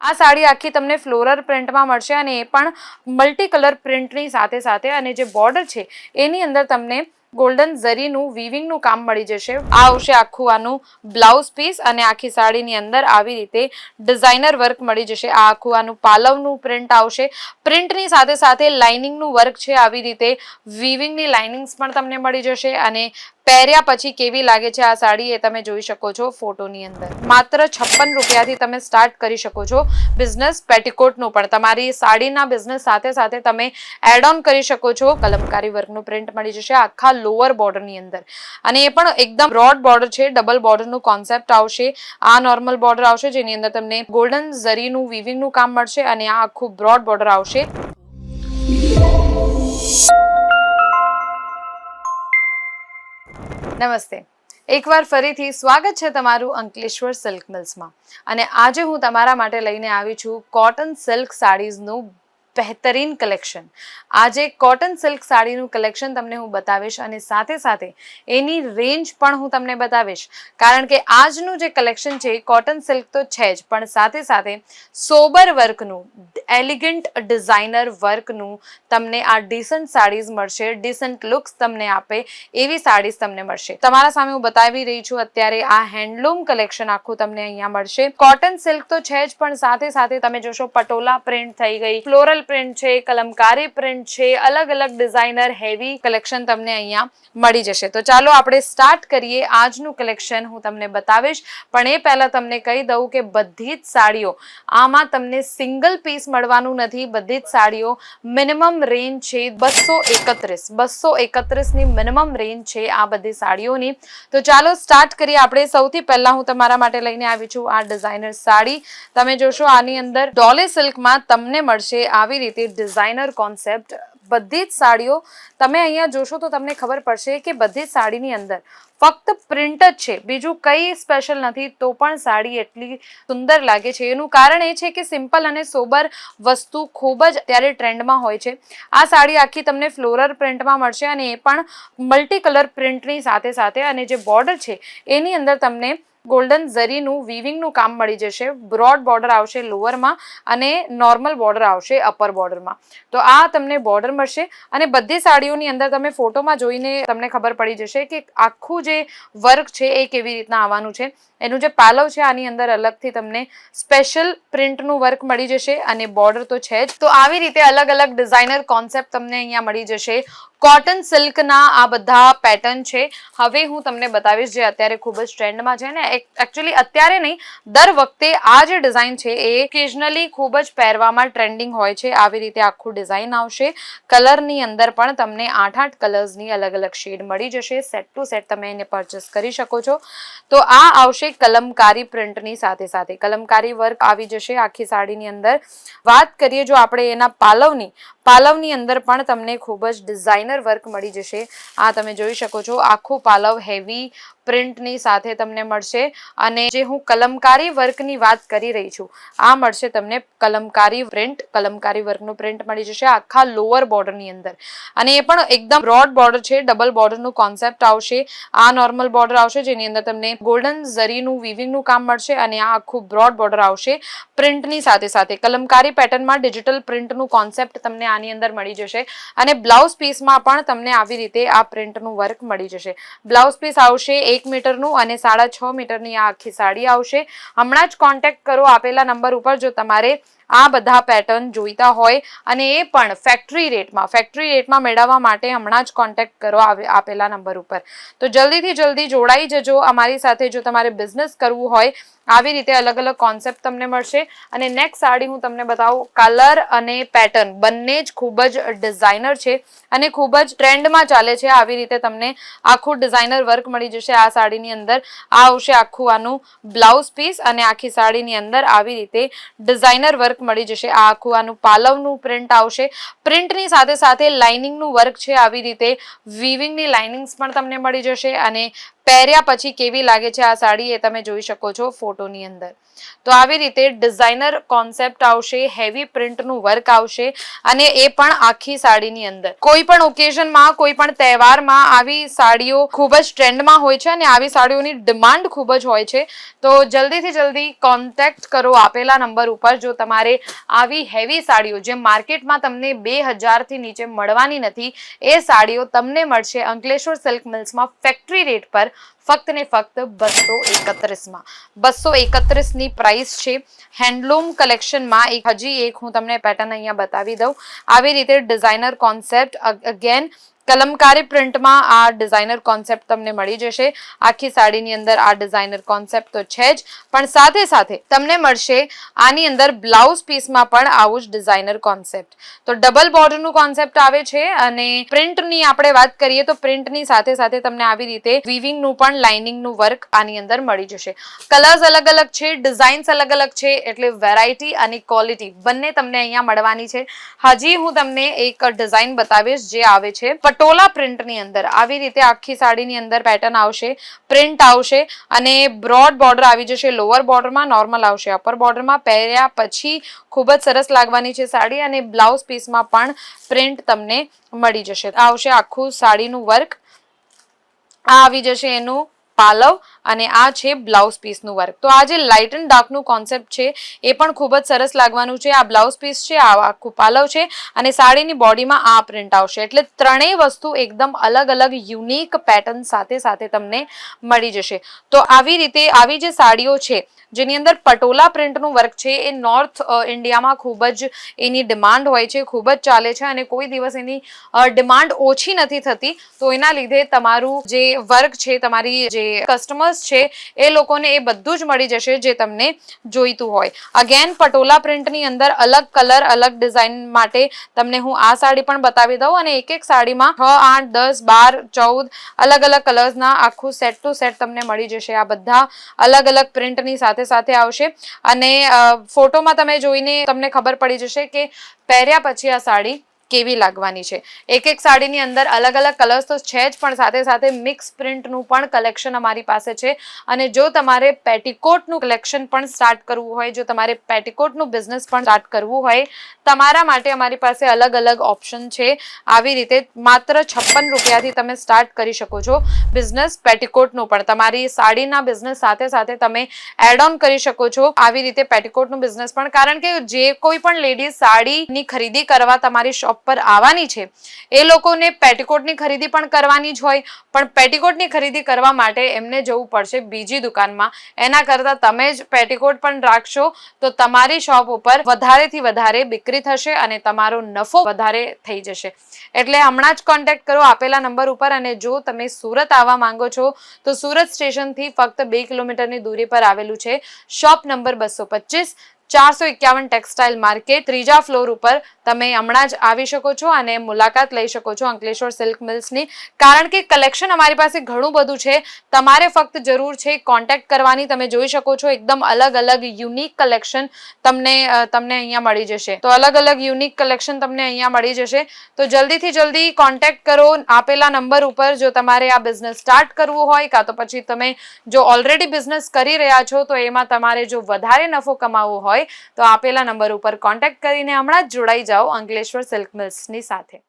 આ સાડી આખી તમને ફ્લોરલ પ્રિન્ટમાં મળશે અને એ પણ મલ્ટી કલર પ્રિન્ટની સાથે સાથે અને જે બોર્ડર છે એની અંદર તમને ગોલ્ડન ઝરીનું વીવિંગનું કામ મળી જશે. આ આવશે આખું આનું બ્લાઉઝ પીસ અને આખી સાડીની અંદર આવી રીતે ડિઝાઇનર વર્ક મળી જશે. આ આખું આનું પાલવનું પ્રિન્ટ આવશે. પ્રિન્ટની સાથે સાથે લાઇનિંગનું વર્ક છે, આવી રીતે વીવિંગની લાઇનિંગ્સ પણ તમને મળી જશે અને પહેર્યા પછી કેવી લાગે છે આ સાડી એ તમે જોઈ શકો છો ફોટોની અંદર. માત્ર 56 રૂપિયાથી તમે સ્ટાર્ટ કરી શકો છો બિઝનેસ પેટીકોટનું પણ. તમારી સાડીના બિઝનેસ સાથે સાથે તમે એડ ઓન કરી શકો છો. કલમકારી વર્કનું પ્રિન્ટ મળી જશે આખા લોઅર બોર્ડરની અંદર અને એ પણ એકદમ બ્રોડ બોર્ડર છે. ડબલ બોર્ડરનું કોન્સેપ્ટ આવશે. આ નોર્મલ બોર્ડર આવશે જેની અંદર તમને ગોલ્ડન ઝરીનું વીવિંગનું કામ મળશે અને આ આખું બ્રોડ બોર્ડર આવશે. નમસ્તે, એકવાર ફરીથી સ્વાગત છે તમારું અંકલેશ્વર સિલ્ક મિલ્સમાં. અને આજે હું તમારા માટે લઈને આવી છું કોટન સિલ્ક સાડીઝનું બહેતરીન કલેક્શન. આજે કોટન સિલ્ક સાડીનું કલેક્શન તમને હું બતાવીશ અને સાથે સાથે એની રેન્જ પણ હું તમને બતાવીશ. કારણ કે આજનું જે કલેક્શન છે કોટન સિલ્ક તો છે જ, પણ સાથે સાથે સોબર વર્કનું, એલિગન્ટ ડિઝાઇનર વર્કનું તમને આ ડિસન્ટ સાડીઝ મળશે. ડિસન્ટ લુક્સ તમને આપે એવી સાડીઝ તમને મળશે. તમારા સામે હું બતાવી રહી છું અત્યારે આ હેન્ડલૂમ કલેક્શન આખું તમને અહીંયા મળશે. કોટન સિલ્ક તો છે જ, પણ સાથે સાથે તમે જોશો પટોલા પ્રિન્ટ થઈ ગઈ, ફ્લોરલ પ્રિન્ટ છે, કલમકારી પ્રિન્ટ છે, અલગ અલગ ડિઝાઇનર હેવી કલેક્શન તમને અહીંયા મળી જશે. તો ચાલો આપણે સ્ટાર્ટ કરીએ આજનું કલેક્શન. હું તમને બતાવીશ, પણ એ પહેલા તમને કહી દઉં કે બધી જ સાડીઓ આમાં તમને સિંગલ પીસ મળવાનું નથી. બધી જ સાડીઓ મિનિમમ રેન્જ છે 231 ની મિનિમમ રેન્જ છે આ બધી સાડીઓની. તો ચાલો સ્ટાર્ટ કરીએ આપણે. સૌથી પહેલા હું તમારા માટે લઈને આવી છું આ ડિઝાઇનર સાડી. તમે જોશો આની અંદર ડોલે સિલ્કમાં તમને મળશે આવી રીતે ડિઝાઇનર કોન્સેપ્ટ. બધી જ સાડીઓ તમે અહીંયા જોશો તો તમને ખબર પડશે કે બધી જ સાડીની અંદર ફક્ત પ્રિન્ટ જ છે, બીજું કંઈ સ્પેશિયલ નથી, તો પણ સાડી એટલી સુંદર લાગે છે. એનું કારણ એ છે કે સિમ્પલ અને સોબર વસ્તુ ખૂબ જ અત્યારે ટ્રેન્ડમાં હોય છે. આ સાડી આખી તમને ફ્લોરલ પ્રિન્ટમાં મળશે અને એ પણ મલ્ટી કલર પ્રિન્ટની સાથે સાથે અને જે બોર્ડર છે એની અંદર તમને ગોલ્ડન ઝરીનું વીવિંગનું કામ મળી જશે. બ્રોડ બોર્ડર આવશે લોઅરમાં અને નોર્મલ બોર્ડર આવશે અપર બોર્ડરમાં. તો આ તમને બોર્ડર મળશે અને બધી સાડીઓની અંદર તમે ફોટોમાં જોઈને તમને ખબર પડી જશે કે આખું જે વર્ક છે એ કેવી રીતના આવવાનું છે. એનું જે પાલવ છે આની અંદર અલગથી તમને સ્પેશિયલ પ્રિન્ટનું વર્ક મળી જશે અને બોર્ડર તો છે જ. તો આવી રીતે અલગ અલગ ડિઝાઇનર કોન્સેપ્ટ તમને અહીંયા મળી જશે. કોટન સિલ્કના આ બધા પેટર્ન છે. હવે હું તમને બતાવીશ જે અત્યારે ખૂબ જ ટ્રેન્ડમાં છે ને. એકચ્યુઅલી અત્યારે નહીં, દર વખતે આ જે ડિઝાઇન છે એ ઓકેઝનલી ખૂબ જ પહેરવામાં ટ્રેન્ડિંગ હોય છે. આવી રીતે આખું ડિઝાઇન આવશે. કલરની અંદર પણ તમને 8 કલર્સની અલગ અલગ શેડ મળી જશે. સેટ ટુ સેટ તમે એને પરચેસ કરી શકો છો. તો આ આવશે કલમકારી પ્રિન્ટની સાથે સાથે કલમકારી વર્ક આવી જશે આખી સાડીની અંદર. વાત કરીએ જો આપણે એના પાલવની અંદર પણ તમને ખૂબ જ ડિઝાઇનર વર્ક મળી જશે. આ તમે જોઈ શકો છો આખું પાલવ હેવી પ્રિન્ટની સાથે તમને મળશે અને જે હું કલમકારી વર્કની વાત કરી રહી છું આ મળશે તમને કલમકારી પ્રિન્ટ. કલમકારી વર્કનું પ્રિન્ટ મળી જશે આખા લોઅર બોર્ડરની અંદર અને એ પણ એકદમ બ્રોડ બોર્ડર છે. ડબલ બોર્ડરનું કોન્સેપ્ટ આવશે. આ નોર્મલ બોર્ડર આવશે જેની અંદર તમને ગોલ્ડન ઝરીનું વીવિંગનું કામ મળશે અને આ આખું બ્રોડ બોર્ડર આવશે પ્રિન્ટની સાથે સાથે. કલમકારી પેટર્નમાં ડિજિટલ પ્રિન્ટનું કોન્સેપ્ટ તમને આની અંદર મળી જશે અને બ્લાઉઝ પીસમાં પણ તમને આવી રીતે આ પ્રિન્ટનું વર્ક મળી જશે. બ્લાઉઝ પીસ આવશે 1 મીટરનું અને 6.5 મીટરની આ આખી સાડી આવશે. હમણાં જ કોન્ટેક્ટ કરો આપેલા નંબર ઉપર જો તમારે આ બધા પેટર્ન જોઈતા હોય અને એ પણ ફેક્ટરી રેટમાં મેળવવા માટે હમણાં જ કોન્ટેક્ટ કરો આપેલા નંબર ઉપર. તો જલ્દીથી જલ્દી જોડાઈ જજો અમારી સાથે જો તમારે બિઝનેસ કરવું હોય. આવી રીતે અલગ અલગ કોન્સેપ્ટ તમને મળશે અને નેક્સ્ટ સાડી હું તમને બતાવું. કલર અને પેટર્ન બંને જ ખૂબ જ ડિઝાઇનર છે અને ખૂબ જ ટ્રેન્ડમાં ચાલે છે. આવી રીતે તમને આખું ડિઝાઇનર વર્ક મળી જશે આ સાડીની અંદર. આ આવશે આખું આનું બ્લાઉઝ પીસ અને આખી સાડીની અંદર આવી રીતે ડિઝાઇનર વર્ક મળી જશે. આ આખું આનું પાલવનું પ્રિન્ટ આવશે. પ્રિન્ટની સાથે સાથે લાઇનિંગનું વર્ક છે. આવી રીતે વીવિંગની લાઇનિંગ્સ પણ તમને મળી જશે અને પહેર્યા પછી કેવી લાગે છે આ સાડી એ તમે જોઈ શકો છો ફોટોની અંદર. તો આવી રીતે ડિઝાઇનર કોન્સેપ્ટ આવશે, હેવી પ્રિન્ટનું વર્ક આવશે અને એ પણ આખી સાડીની અંદર. કોઈ પણ ઓકેઝનમાં, કોઈ પણ તહેવારમાં આવી સાડીઓ ખૂબ જ ટ્રેન્ડમાં હોય છે અને આવી સાડીઓની ડિમાન્ડ ખૂબ જ હોય છે. તો જલ્દીથી જલ્દી કોન્ટેક્ટ કરો આપેલા નંબર ઉપર જો તમારે આવી હેવી સાડીઓ જે માર્કેટમાં તમને 2000 થી નીચે મળવાની નથી એ સાડીઓ તમને મળશે અંકલેશ્વર સિલ્ક મિલ્સમાં ફેક્ટરી રેટ પર ફક્ત ને ફક્ત 231માં. 231ની પ્રાઇસ છે. હેન્ડલૂમ કલેક્શનમાં હજી એક હું તમને પેટર્ન અહીંયા બતાવી દઉં. આવી રીતે ડિઝાઇનર કોન્સેપ્ટ અગેન કલમકારી પ્રિન્ટમાં આ ડિઝાઇનર કોન્સેપ્ટ તમને મળી જશે. આખી સાડીની અંદર આ ડિઝાઇનર કોન્સેપ્ટ તો છે જ, પણ સાથે સાથે તમને મળશે આની અંદર બ્લાઉઝ પીસમાં પણ આવું જ ડિઝાઇનર કોન્સેપ્ટ. તો ડબલ બોર્ડરનું કોન્સેપ્ટ આવે છે અને પ્રિન્ટની આપણે વાત કરીએ તો પ્રિન્ટની સાથે સાથે તમને આવી રીતે વીવિંગનું પણ લાઇનિંગનું વર્ક આની અંદર મળી જશે. કલર્સ અલગ અલગ છે, ડિઝાઇન્સ અલગ અલગ છે, એટલે વેરાયટી અને ક્વોલિટી બંને તમને અહીંયા મળવાની છે. હજી હું તમને એક ડિઝાઇન બતાવીશ જે આવે છે પટોલા પ્રિન્ટની અંદર. આવી રીતે આખી સાડીની અંદર પેટર્ન આવશે, પ્રિન્ટ આવશે અને બ્રોડ બોર્ડર આવી જશે. લોઅર બોર્ડરમાં નોર્મલ આવશે, અપર બોર્ડરમાં. પહેર્યા પછી ખૂબ જ સરસ લાગવાની છે સાડી અને બ્લાઉઝ પીસમાં પણ પ્રિન્ટ તમને મળી જશે. આવશે આખું સાડીનું વર્ક. આ આવી જશે એનું પાલવ અને આ છે બ્લાઉઝ પીસનું વર્ક. તો આ જે લાઇટ એન્ડ ડાર્કનું કોન્સેપ્ટ છે એ પણ ખૂબ જ સરસ લાગવાનું છે. આ બ્લાઉઝ પીસ છે, આ આખું પાલવ છે અને સાડીની બોડીમાં આ પ્રિન્ટ આવશે. એટલે ત્રણેય વસ્તુ એકદમ અલગ અલગ યુનિક પેટર્ન સાથે સાથે તમને મળી જશે. તો આવી રીતે આવી જે સાડીઓ છે જેની અંદર પટોલા પ્રિન્ટનું વર્ક છે એ નોર્થ ઇન્ડિયામાં ખૂબ જ એની ડિમાન્ડ હોય છે, ખૂબ જ ચાલે છે અને કોઈ દિવસ એની ડિમાન્ડ ઓછી નથી થતી. તો એના લીધે તમારું જે વર્ક છે, તમારી જે કસ્ટમર્સ છે એ લોકોને એ બધું જ મળી જશે જે તમને જોઈતું હોય. અગેન પટોલા પ્રિન્ટની અંદર અલગ કલર, અલગ ડિઝાઇન માટે તમને હું આ સાડી પણ બતાવી દઉં અને એક એક સાડીમાં 6, 8, 10, 12, 14 અલગ અલગ કલર્સના આખું સેટ ટુ સેટ તમને મળી જશે. આ બધા અલગ અલગ પ્રિન્ટની સાથે સાથે આવશે અને ફોટોમાં તમે જોઈને તમને ખબર પડી જશે કે પહેર્યા પછી આ સાડી કેવી લાગવાની છે. એક એક સાડીની અંદર અલગ અલગ કલર્સ તો છે જ, પણ સાથે સાથે મિક્સ પ્રિન્ટનું પણ કલેક્શન અમારી પાસે છે. અને જો તમારે પેટીકોટનું કલેક્શન પણ સ્ટાર્ટ કરવું હોય, જો તમારે પેટીકોટનું બિઝનેસ પણ સ્ટાર્ટ કરવું હોય, તમારા માટે અમારી પાસે અલગ અલગ ઓપ્શન છે. આવી રીતે માત્ર 56 રૂપિયાથી તમે સ્ટાર્ટ કરી શકો છો બિઝનેસ પેટીકોટનું પણ. તમારી સાડીના બિઝનેસ સાથે સાથે તમે એડ ઓન કરી શકો છો આવી રીતે પેટીકોટનું બિઝનેસ પણ. કારણ કે જે કોઈ પણ લેડીઝ સાડીની ખરીદી કરવા તમારી શોપ પર આવવાની છે એ લોકોને પેટીકોટની ખરીદી પણ કરવાની જ હોય, પણ પેટીકોટની ખરીદી કરવા માટે એમને જવું પડશે બીજી દુકાનમાં. એના કરતાં તમે જ પેટીકોટ પણ રાખશો તો તમારી શોપ ઉપર વધારેથી વધારે બિક્રી થશે અને તમારો નફો વધારે થઈ જશે. એટલે હમણાં જ કોન્ટેક્ટ કરો આપેલા નંબર ઉપર. અને જો તમે સુરત આવવા માંગો છો તો સુરત સ્ટેશનથી ફક્ત 2 કિલોમીટરની દૂરી પર આવેલું છે શોપ નંબર 225, 451 ટેક્સટાઇલ માર્કેટ, 3જા ફ્લોર ઉપર તમે હમણાં જ આવી શકો છો અને મુલાકાત લઈ શકો છો અંકલેશ્વર સિલ્ક મિલ્સની. કારણ કે કલેક્શન અમારી પાસે ઘણું બધું છે, તમારે ફક્ત જરૂર છે કોન્ટેક્ટ કરવાની. તમે જોઈ શકો છો એકદમ અલગ અલગ યુનિક કલેક્શન તમને અહીંયા મળી જશે. તો અલગ અલગ યુનિક કલેક્શન તમને અહીંયા મળી જશે. તો જલ્દીથી જલ્દી કોન્ટેક્ટ કરો આપેલા નંબર ઉપર જો તમારે આ બિઝનેસ સ્ટાર્ટ કરવું હોય, કાં તો પછી તમે જો ઓલરેડી બિઝનેસ કરી રહ્યા છો તો એમાં તમારે જો વધારે નફો કમાવવો હોય તો આપેલા નંબર ઉપર કોન્ટેક્ટ કરીને હમણાં જ જોડાઈ જાઓ અંકલેશ્વર સિલ્ક મિલ્સની સાથે.